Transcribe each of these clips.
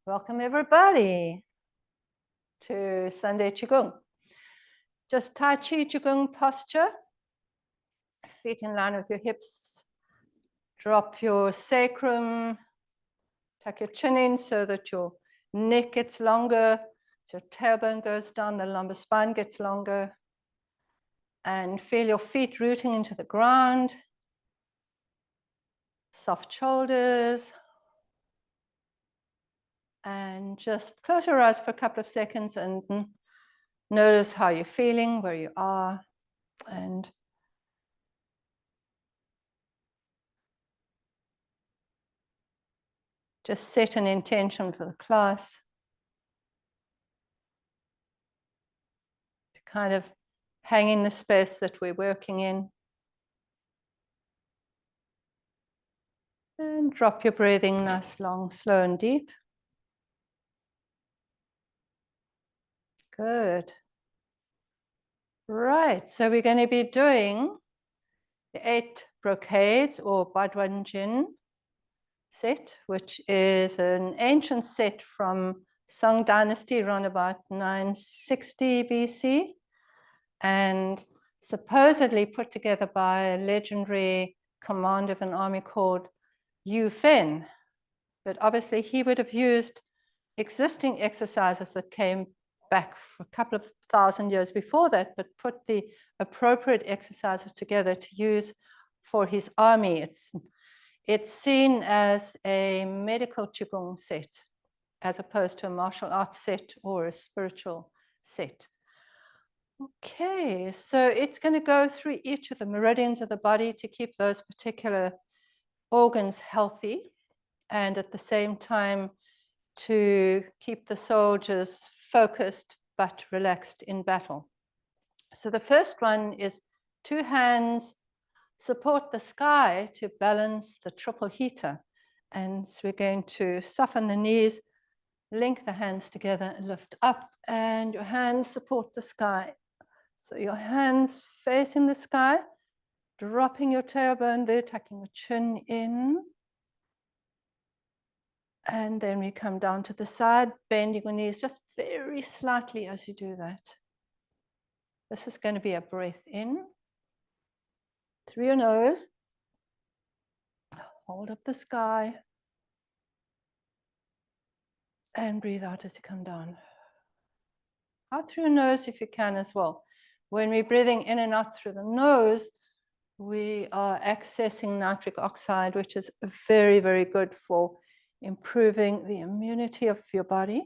Welcome everybody to Sunday Qigong. Just Tai Chi Qigong posture, feet in line with your hips. Drop your sacrum, tuck your chin in so that your neck gets longer, so your tailbone goes down, the lumbar spine gets longer. And feel your feet rooting into the ground. Soft shoulders. And just close your eyes for a couple of seconds and notice how you're feeling, where you are, and just set an intention for the class to kind of hang in the space that we're working in. And drop your breathing nice, long, slow, and deep. Good. Right, so we're going to be doing the 8 brocades or Duan Jin set, which is an ancient set from Song Dynasty around about 960 BC and supposedly put together by a legendary commander of an army called Yeu Fen. But obviously he would have used existing exercises that came back for a couple of thousand years before that, but put the appropriate exercises together to use for his army. It's seen as a medical Qigong set, as opposed to a martial arts set or a spiritual set. Okay, so it's going to go through each of the meridians of the body to keep those particular organs healthy, and at the same time to keep the soldiers focused but relaxed in battle. So the first one is 2 hands support the sky to balance the triple heater. And so we're going to soften the knees, link the hands together and lift up, and your hands support the sky. So your hands facing the sky, dropping your tailbone there, tucking your chin in. And then we come down to the side, bending your knees just very slightly as you do that. This is going to be a breath in through your nose. Hold up the sky. And breathe out as you come down. Out through your nose if you can as well. When we're breathing in and out through the nose, we are accessing nitric oxide, which is very, very good for improving the immunity of your body.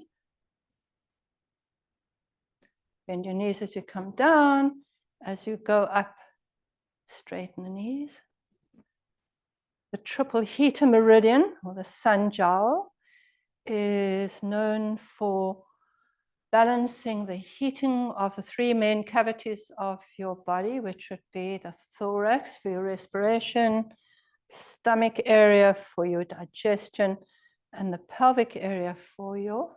Bend your knees as you come down. As you go up, straighten the knees. The triple heater meridian, or the sun jiao, is known for balancing the heating of the 3 main cavities of your body, which would be the thorax for your respiration, stomach area for your digestion, and the pelvic area for your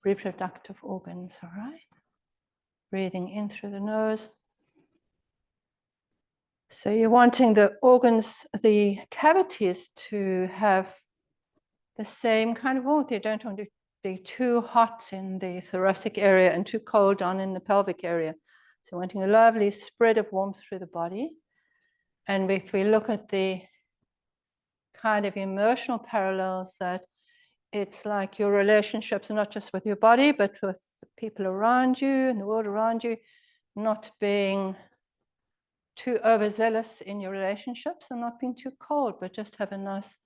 reproductive organs, all right? Breathing in through the nose. So you're wanting the organs, the cavities to have the same kind of warmth. You don't want to be too hot in the thoracic area and too cold down in the pelvic area. So wanting a lovely spread of warmth through the body. And if we look at the kind of emotional parallels, that it's like your relationships are not just with your body, but with the people around you and the world around you, not being too overzealous in your relationships and not being too cold, but just have a nice,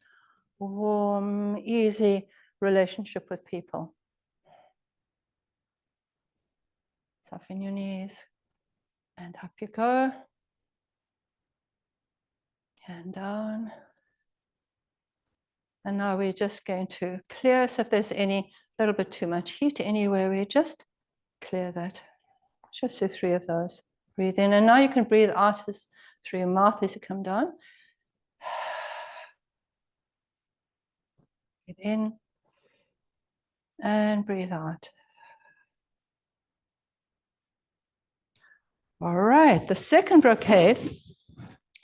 warm, easy relationship with people. Soften your knees and up you go. And down. And now we're just going to clear. So if there's any little bit too much heat anywhere, we just clear that. Just do 3 of those. Breathe in. And now you can breathe out as through your mouth as you come down. Breathe in. And breathe out. All right. The second brocade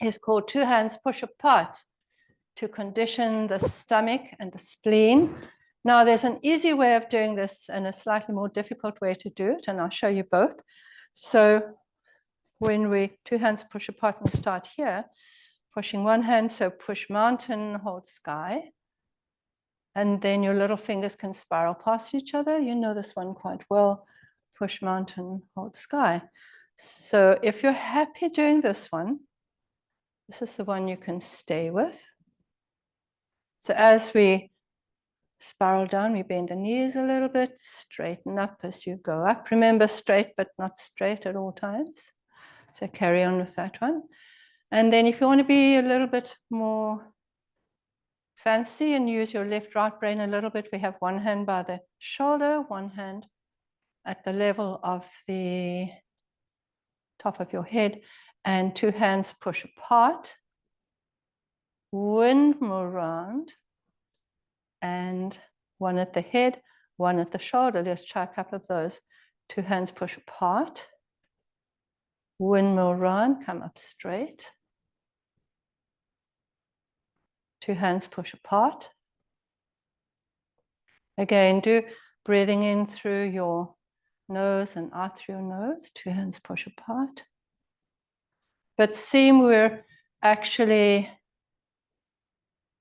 is called 2 hands push apart to condition the stomach and the spleen Now, there's an easy way of doing this and a slightly more difficult way to do it, and I'll show you both. So when we 2 hands push apart, we start here, pushing one hand, so push mountain, hold sky. And then your little fingers can spiral past each other. You know this one quite well. Push mountain, hold sky. So if you're happy doing this one, this is the one you can stay with. So as we spiral down, we bend the knees a little bit, straighten up as you go up. Remember, straight but not straight at all times. So carry on with that one. And then if you want to be a little bit more fancy and use your left right brain a little bit, we have one hand by the shoulder, one hand at the level of the top of your head, and 2 hands push apart, windmill round, and one at the head, one at the shoulder. Let's try a couple of those. 2 hands push apart, windmill round, come up straight. 2 hands push apart. Again, do breathing in through your nose and out through your nose. 2 hands push apart. But seem we're actually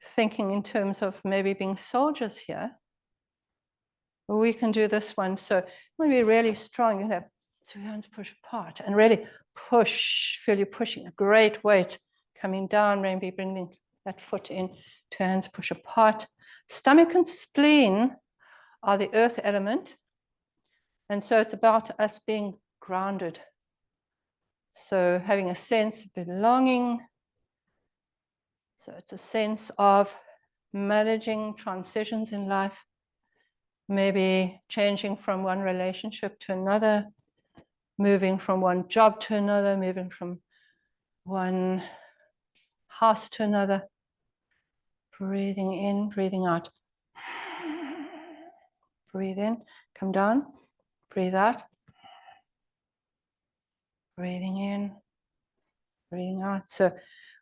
thinking in terms of maybe being soldiers here. We can do this one. So when we're really strong, you have 2 hands push apart and really push, feel you pushing a great weight coming down, maybe bringing that foot in, 2 hands push apart. Stomach and spleen are the earth element. And so it's about us being grounded. So having a sense of belonging. So it's a sense of managing transitions in life, maybe changing from one relationship to another, moving from one job to another, moving from one house to another, breathing in, breathing out. Breathe in, come down, breathe out. Breathing in, breathing out. So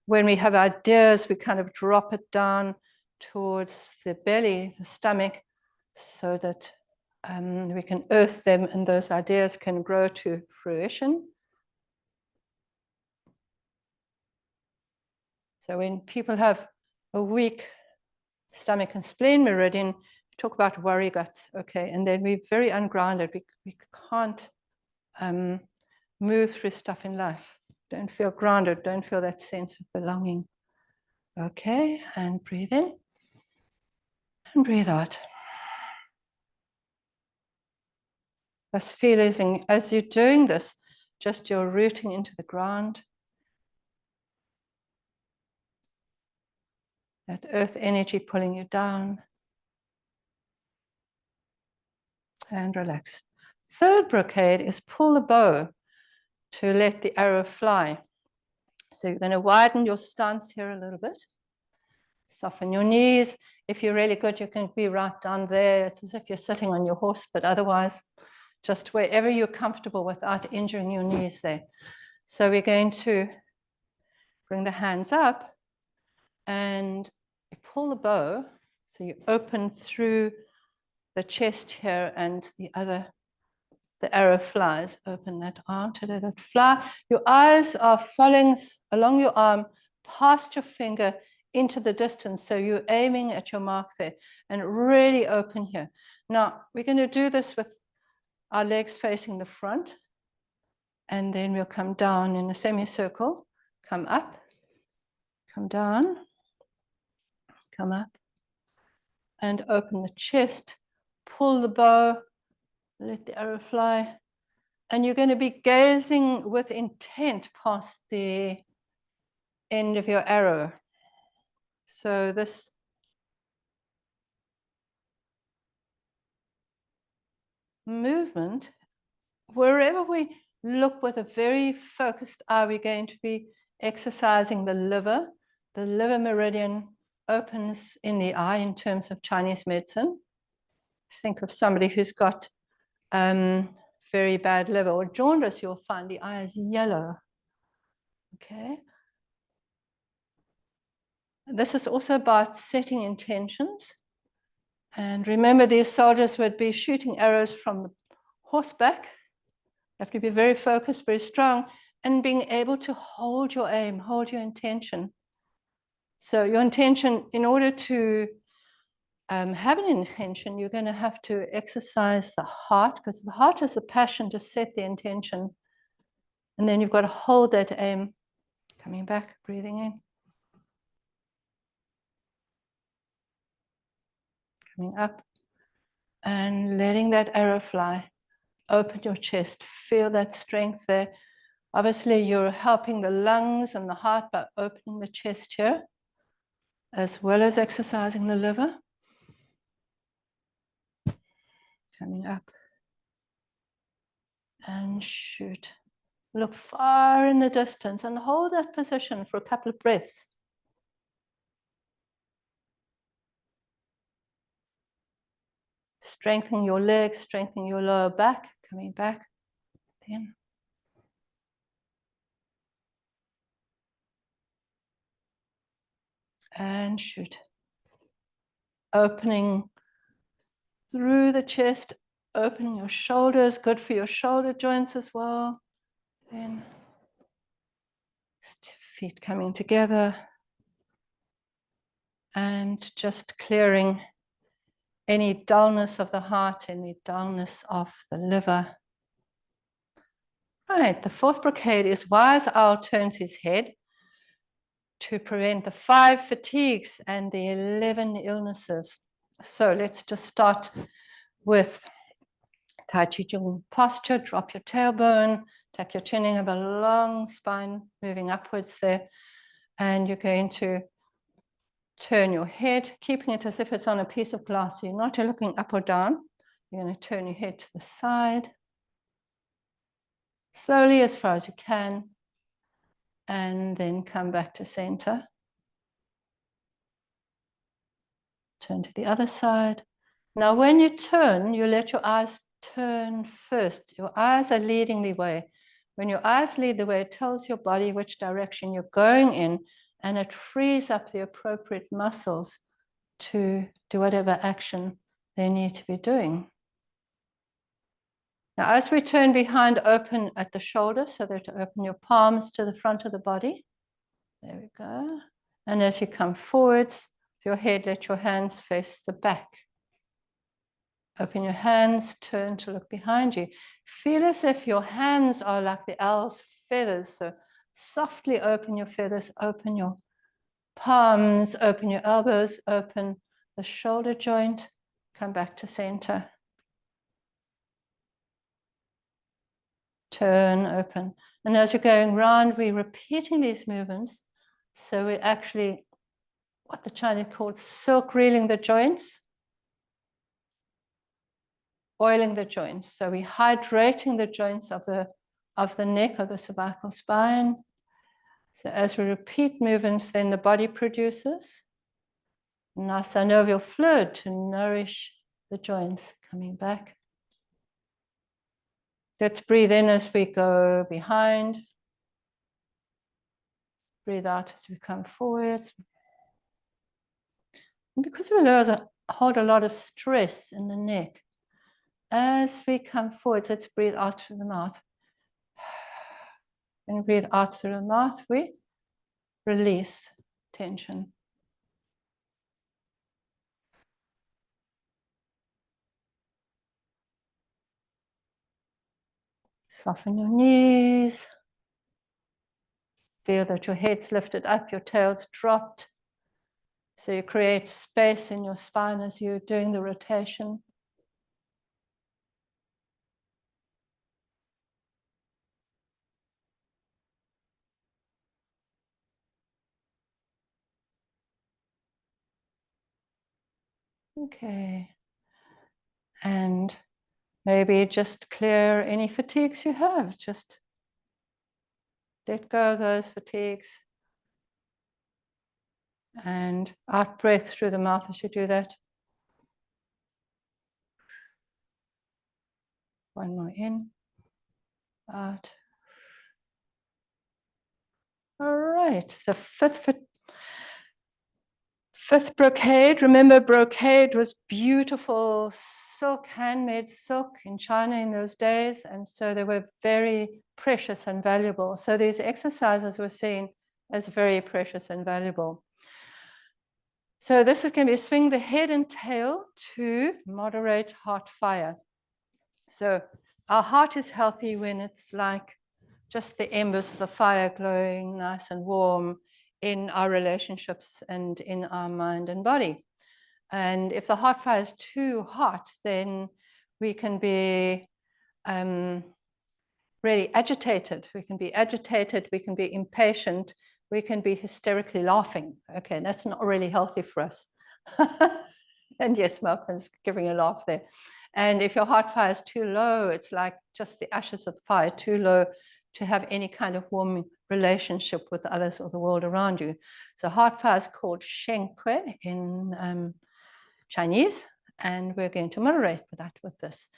when we have ideas, we kind of drop it down towards the belly, the stomach, so that we can earth them and those ideas can grow to fruition. So when people have a weak stomach and spleen meridian, we talk about worry guts, okay, and then we're very ungrounded. We can't move through stuff in life. Don't feel grounded, don't feel that sense of belonging. Okay, and breathe in and breathe out. Just feeling as you're doing this, just you're rooting into the ground. That earth energy pulling you down. And relax. Third brocade is pull the bow to let the arrow fly. So you're going to widen your stance here a little bit. Soften your knees. If you're really good, you can be right down there. It's as if you're sitting on your horse, but otherwise, just wherever you're comfortable without injuring your knees there. So we're going to bring the hands up and you pull the bow. So you open through the chest here and the arrow flies. Open that arm to let it fly. Your eyes are following along your arm, past your finger into the distance. So you're aiming at your mark there and really open here. Now, we're going to do this with our legs facing the front. And then we'll come down in a semicircle, come up, come down, come up, and open the chest, pull the bow, let the arrow fly. And you're going to be gazing with intent past the end of your arrow. So this movement, wherever we look with a very focused eye, we're going to be exercising the liver. The liver meridian opens in the eye in terms of Chinese medicine. Think of somebody who's got very bad liver or jaundice, you'll find the eye is yellow. Okay. This is also about setting intentions. And remember, these soldiers would be shooting arrows from the horseback. You have to be very focused, very strong, and being able to hold your aim, hold your intention. So your intention, in order to have an intention, you're going to have to exercise the heart, because the heart is the passion to set the intention. And then you've got to hold that aim. Coming back, breathing in. Coming up. And letting that arrow fly. Open your chest. Feel that strength there. Obviously, you're helping the lungs and the heart by opening the chest here, as well as exercising the liver. Coming up. And shoot. Look far in the distance and hold that position for a couple of breaths. Strengthening your legs, strengthening your lower back, coming back, then. And shoot. Opening through the chest, opening your shoulders, good for your shoulder joints as well. Then feet coming together. And just clearing any dullness of the heart, any dullness of the liver. Right, the fourth brocade is Wise Owl turns his head to prevent the 5 fatigues and the 11 illnesses. So let's just start with Tai Chi Chuan posture. Drop your tailbone, tuck your chin in, have a long spine moving upwards there. And you're going to turn your head, keeping it as if it's on a piece of glass. So you're not looking up or down. You're going to turn your head to the side. Slowly as far as you can. And then come back to center. Turn to the other side. Now, when you turn, you let your eyes turn first. Your eyes are leading the way. When your eyes lead the way, it tells your body which direction you're going in, and it frees up the appropriate muscles to do whatever action they need to be doing. Now, as we turn behind, open at the shoulder so that you open your palms to the front of the body. There we go. And as you come forwards, with your head, let your hands face the back. Open your hands, turn to look behind you. Feel as if your hands are like the owl's feathers. So softly open your feathers, open your palms, open your elbows, open the shoulder joint, come back to center. Turn, open. And as you're going round, we're repeating these movements. So we're actually, what the Chinese call silk reeling the joints, oiling the joints. So we're hydrating the joints of the neck, of the cervical spine. So as we repeat movements, then the body produces nice synovial fluid to nourish the joints. Coming back. Let's breathe in as we go behind. Breathe out as we come forwards. And because we hold a lot of stress in the neck, as we come forwards, let's breathe out through the mouth. When we breathe out through the mouth, we release tension. Soften your knees. Feel that your head's lifted up, your tail's dropped. So you create space in your spine as you're doing the rotation. Okay. And maybe just clear any fatigues you have. Just let go of those fatigues. And out breath through the mouth as you do that. One more in, out. All right, the Fifth brocade. Remember, brocade was beautiful silk, handmade silk in China in those days. And so they were very precious and valuable. So these exercises were seen as very precious and valuable. So this is going to be swing the head and tail to moderate heart fire. So our heart is healthy when it's like just the embers of the fire glowing nice and warm in our relationships and in our mind and body. And if the heart fire is too hot, then we can be really agitated. We can be agitated, we can be impatient, we can be hysterically laughing. Okay, that's not really healthy for us. And yes, Malcolm's giving a laugh there. And if your heart fire is too low, it's like just the ashes of fire, too low to have any kind of warm relationship with others or the world around you. So heart fire is called Shen Kui in Chinese, and we're going to moderate that with this.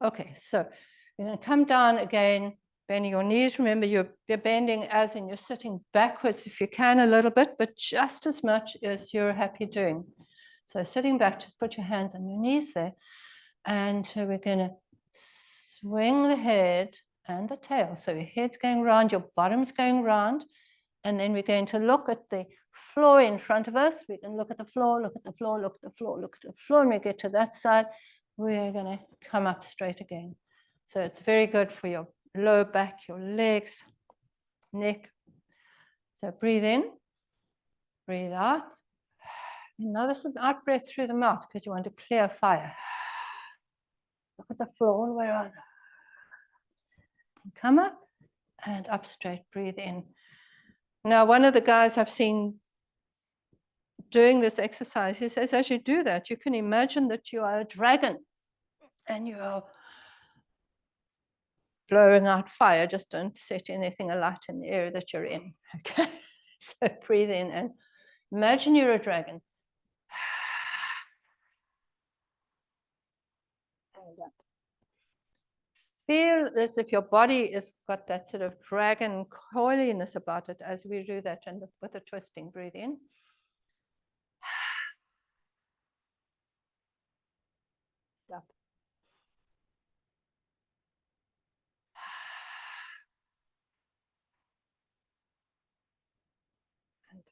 Okay, so you're going to come down again, bending your knees. Remember, you're bending as in you're sitting backwards if you can a little bit, but just as much as you're happy doing. So sitting back, just put your hands on your knees there. And we're going to swing the head and the tail. So your head's going round, your bottom's going round. And then we're going to look at the floor in front of us. We can look at the floor, look at the floor, look at the floor, look at the floor. And we get to that side, we're going to come up straight again. So it's very good for your lower back, your legs, neck. So breathe in, breathe out. Now this is an out breath through the mouth because you want to clear fire. Look at the floor all the way around. Come up and up straight, breathe in. Now, one of the guys I've seen doing this exercise, he says, as you do that, you can imagine that you are a dragon and you are blowing out fire. Just don't set anything alight in the area that you're in. Okay, so breathe in and imagine you're a dragon. And up. Feel as if your body has got that sort of dragon coiliness about it as we do that, and with a twisting, breathe in. Up. And up.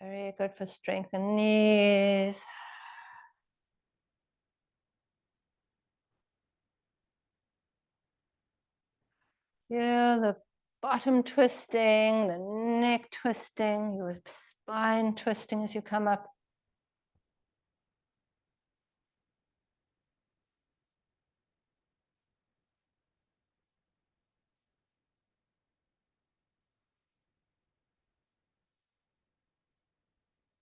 Very good for strength and knees. Yeah, the bottom twisting, the neck twisting, your spine twisting as you come up.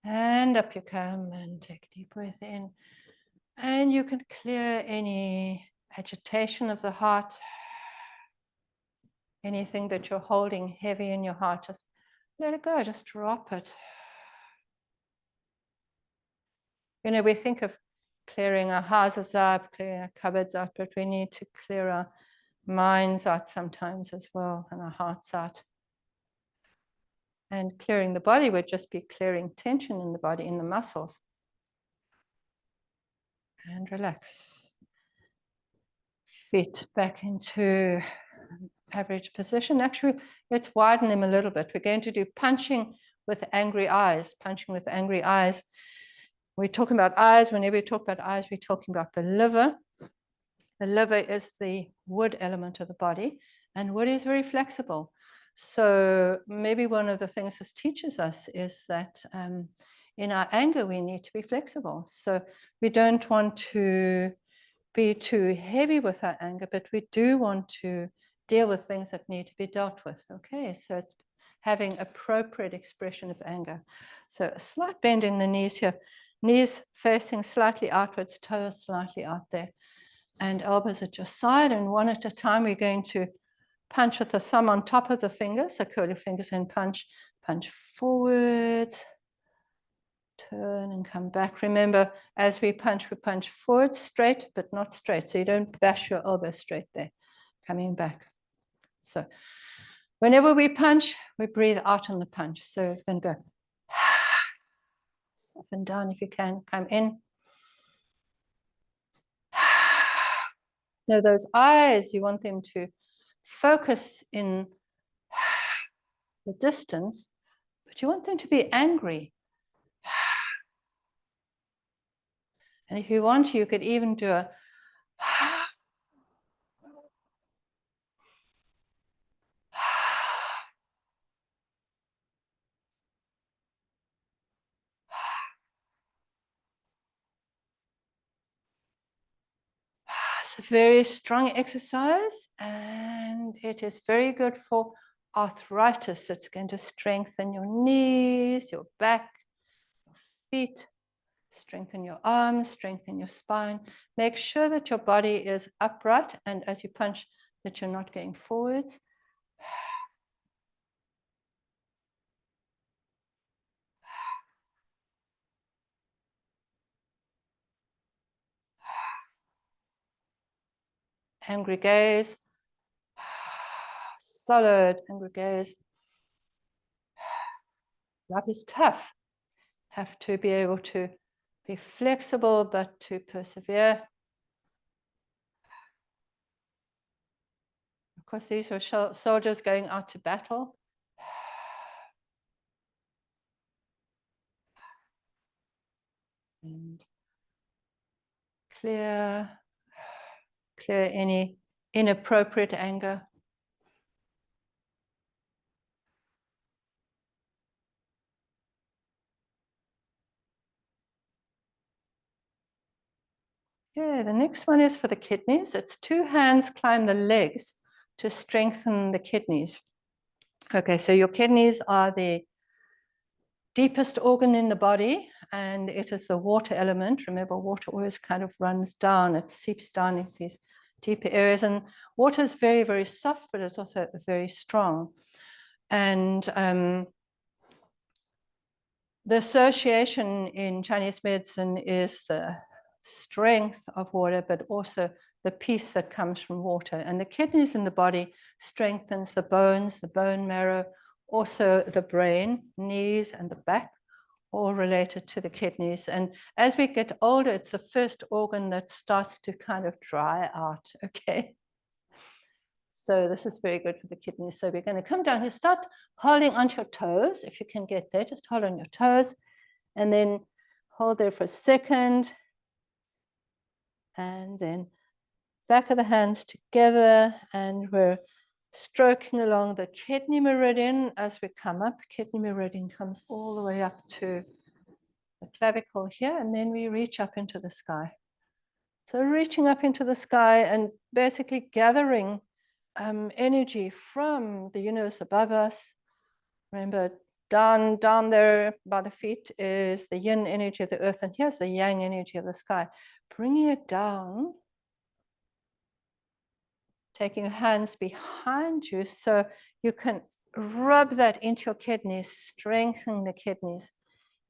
And up you come and take a deep breath in. And you can clear any agitation of the heart, anything that you're holding heavy in your heart, just let it go, just drop it. You know, we think of clearing our houses out, clearing our cupboards out, but we need to clear our minds out sometimes as well, and our hearts out. And clearing the body would just be clearing tension in the body, in the muscles. And relax. Feet back into average position. Actually, let's widen them a little bit. We're going to do punching with angry eyes. Punching with angry eyes. We're talking about eyes. Whenever we talk about eyes, we're talking about the liver. The liver is the wood element of the body, and wood is very flexible. So maybe one of the things this teaches us is that in our anger, we need to be flexible. So we don't want to be too heavy with our anger, but we do want to deal with things that need to be dealt with. Okay, so it's having appropriate expression of anger. So a slight bend in the knees here, knees facing slightly outwards, toes slightly out there, and elbows at your side. And one at a time, we're going to punch with the thumb on top of the fingers, so curl your fingers and punch. punch forwards, turn and come back. Remember, as we punch forward straight, but not straight. So you don't bash your elbow straight there. Coming back. So whenever we punch, we breathe out on the punch. So you're going to go up and down if you can. Come in. Now those eyes, you want them to focus in the distance, but you want them to be angry. And if you want, you could even do a it's a very strong exercise, and it is very good for arthritis. It's going to strengthen your knees, your back, your feet, strengthen your arms, strengthen your spine. Make sure that your body is upright, and as you punch, that you're not going forwards. Angry gaze, solid angry gaze. Life is tough. Have to be able to be flexible, but to persevere. Of course, these are soldiers going out to battle. And clear any inappropriate anger. Okay, the next one is for the kidneys. It's 2 hands climb the legs to strengthen the kidneys. Okay, so your kidneys are the deepest organ in the body, and it is the water element. Remember, water always kind of runs down, it seeps down into these deeper areas, and water is very, very soft, but it's also very strong. And the association in Chinese medicine is the strength of water, but also the peace that comes from water. And the kidneys in the body strengthens the bones, the bone marrow, also the brain, knees, and the back, all related to the kidneys. And as we get older, it's the first organ that starts to kind of dry out, okay? So this is very good for the kidneys. So we're going to come down here, start holding onto your toes. If you can get there, just hold on your toes and then hold there for a second. And then back of the hands together, and we're stroking along the kidney meridian as we come up. Kidney meridian comes all the way up to the clavicle here, and then we reach up into the sky. So reaching up into the sky and basically gathering energy from the universe above us. Remember, down there by the feet is the yin energy of the earth, and here's the yang energy of the sky. Bringing it down, taking your hands behind you so you can rub that into your kidneys, strengthen the kidneys.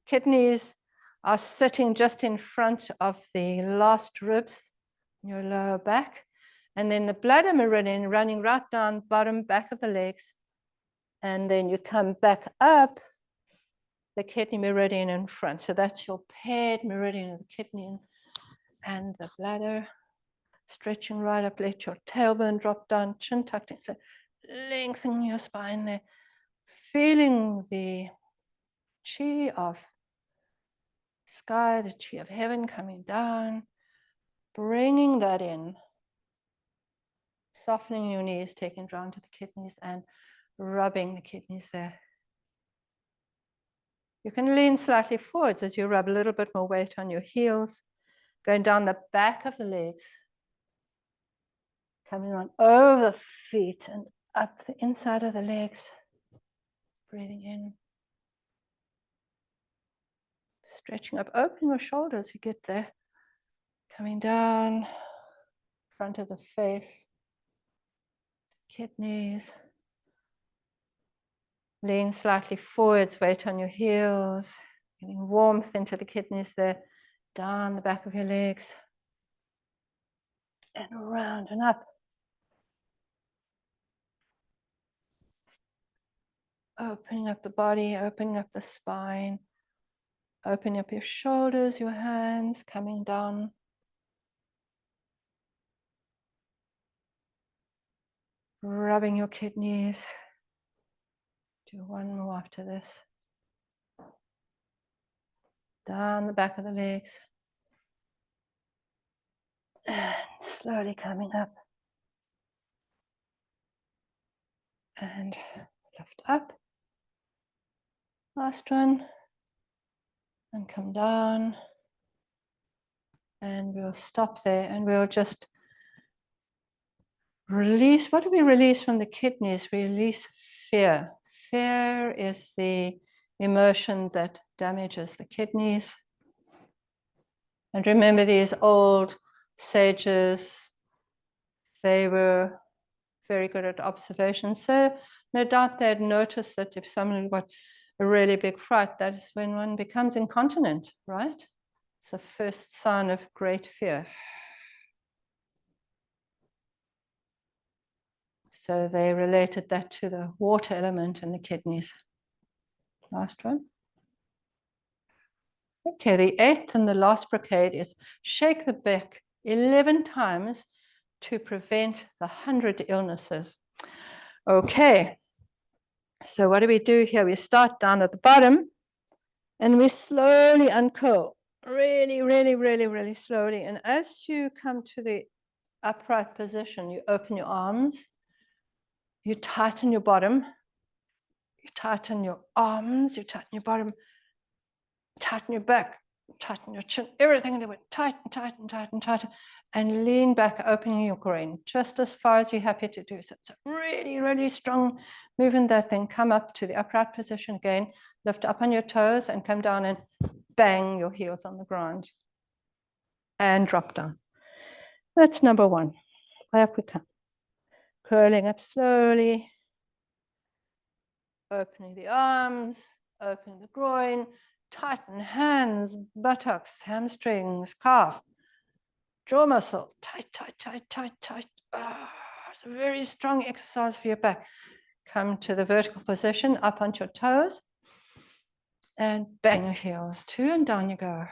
Kidneys are sitting just in front of the last ribs in your lower back. And then the bladder meridian running right down bottom back of the legs. And then you come back up the kidney meridian in front. So that's your paired meridian of the kidney and the bladder. Stretching right up, let your tailbone drop down, chin tucked in. So lengthening your spine there. Feeling the chi of sky, the chi of heaven coming down. Bringing that in. Softening your knees, taking it down to the kidneys and rubbing the kidneys there. You can lean slightly forwards as you rub a little bit more weight on your heels, going down the back of the legs, coming on over the feet and up the inside of the legs. Breathing in. Stretching up, opening your shoulders, you get there. Coming down, front of the face, kidneys. Lean slightly forwards, weight on your heels, getting warmth into the kidneys there, down the back of your legs, and around and up. Opening up the body, opening up the spine, opening up your shoulders, your hands, coming down. Rubbing your kidneys. Do one more after this. Down the back of the legs. And slowly coming up. And lift up. Last one. And come down. And we'll stop there and we'll just release. What do we release from the kidneys? We release fear. Fear is the emotion that damages the kidneys. And remember, these old sages, they were very good at observation. So no doubt they'd noticed that if someone got a really big fright, that is when one becomes incontinent, right? It's the first sign of great fear. So they related that to the water element in the kidneys. Last one. Okay, the eighth and the last brocade is shake the back 11 times to prevent the 100 illnesses. Okay, so what do we do here? We start down at the bottom and we slowly uncurl, really, really, really, really slowly. And as you come to the upright position, you open your arms, you tighten your bottom, you tighten your arms, you tighten your bottom, tighten your back, tighten your chin, everything in the way, tighten, tighten, tighten, tighten, and lean back, opening your groin, just as far as you're happy to do. So it's a really, really strong movement, that thing. Come up to the upright position again, lift up on your toes and come down and bang your heels on the ground and drop down. That's number one. Up we come. Curling up slowly, opening the arms, opening the groin, tighten hands, buttocks, hamstrings, calf, jaw muscle, tight, tight, tight, tight, tight. It's a very strong exercise for your back. Come to the vertical position, up onto your toes, and bang your heels, two, and down you go.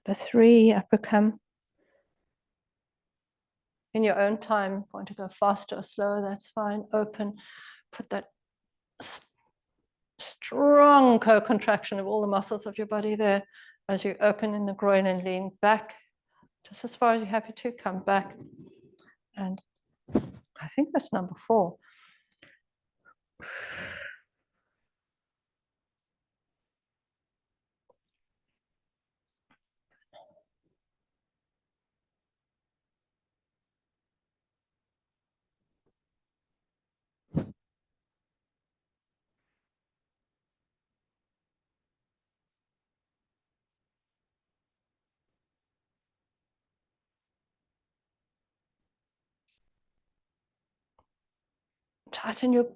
Number three, up we come. In your own time, if you want to go faster or slower, that's fine. Open, put that strong co-contraction of all the muscles of your body there as you open in the groin and lean back just as far as you're happy to. Come back, and I think that's number four. Tighten your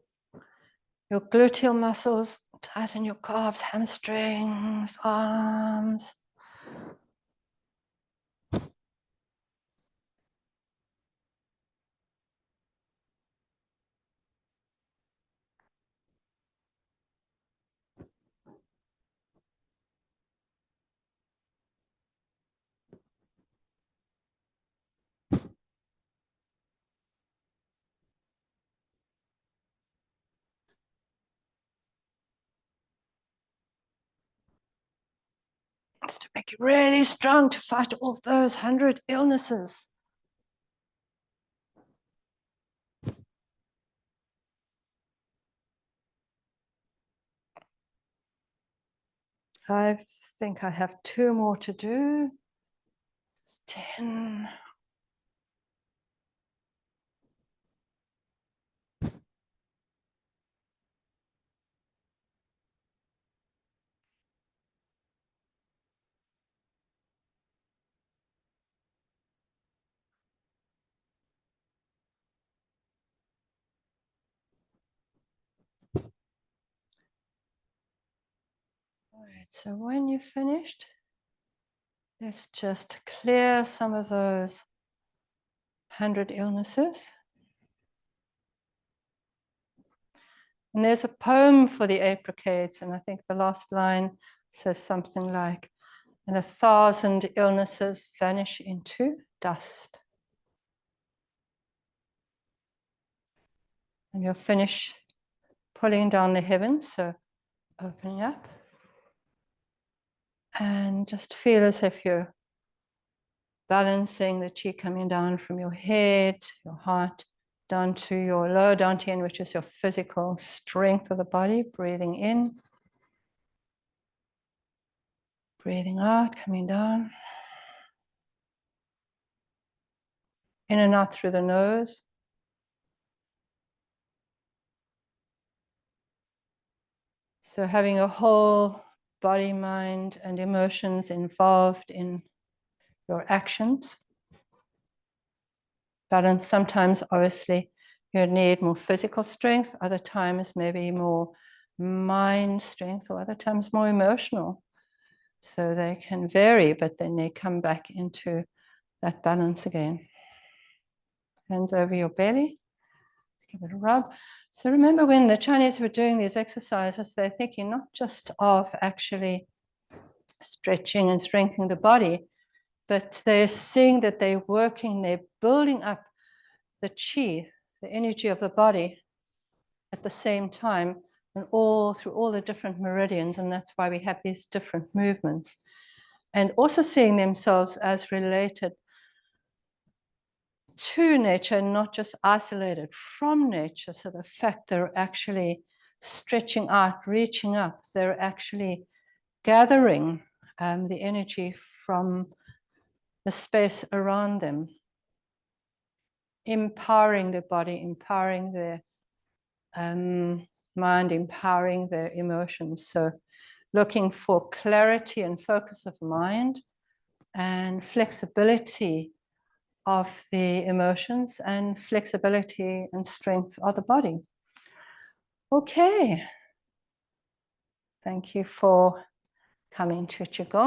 gluteal muscles, tighten your calves, hamstrings, arms. It's to make you really strong to fight all those 100 illnesses. I think I have two more to do. 10. Right, so when you've finished, let's just clear some of those 100 illnesses. And there's a poem for the Eight Brocades, and I think the last line says something like, and 1,000 illnesses vanish into dust. And you'll finish pulling down the heavens, so opening up. And just feel as if you're balancing the qi coming down from your head, your heart, down to your lower dantian, which is your physical strength of the body. Breathing in, breathing out, coming down. In and out through the nose. So having a whole body, mind, and emotions involved in your actions. Balance, sometimes obviously you need more physical strength, other times maybe more mind strength, or other times more emotional. So they can vary, but then they come back into that balance again. Hands over your belly. Let's give it a rub. So remember, when the Chinese were doing these exercises, they're thinking not just of actually stretching and strengthening the body, but they're seeing that they're working, they're building up the qi, the energy of the body at the same time, and all through all the different meridians. And that's why we have these different movements. And also seeing themselves as related to nature, not just isolated from nature. So the fact they're actually stretching out, reaching up, they're actually gathering the energy from the space around them, empowering the body, empowering their mind, empowering their emotions. So looking for clarity and focus of mind and flexibility of the emotions and flexibility and strength of the body. Okay. Thank you for coming to Qigong.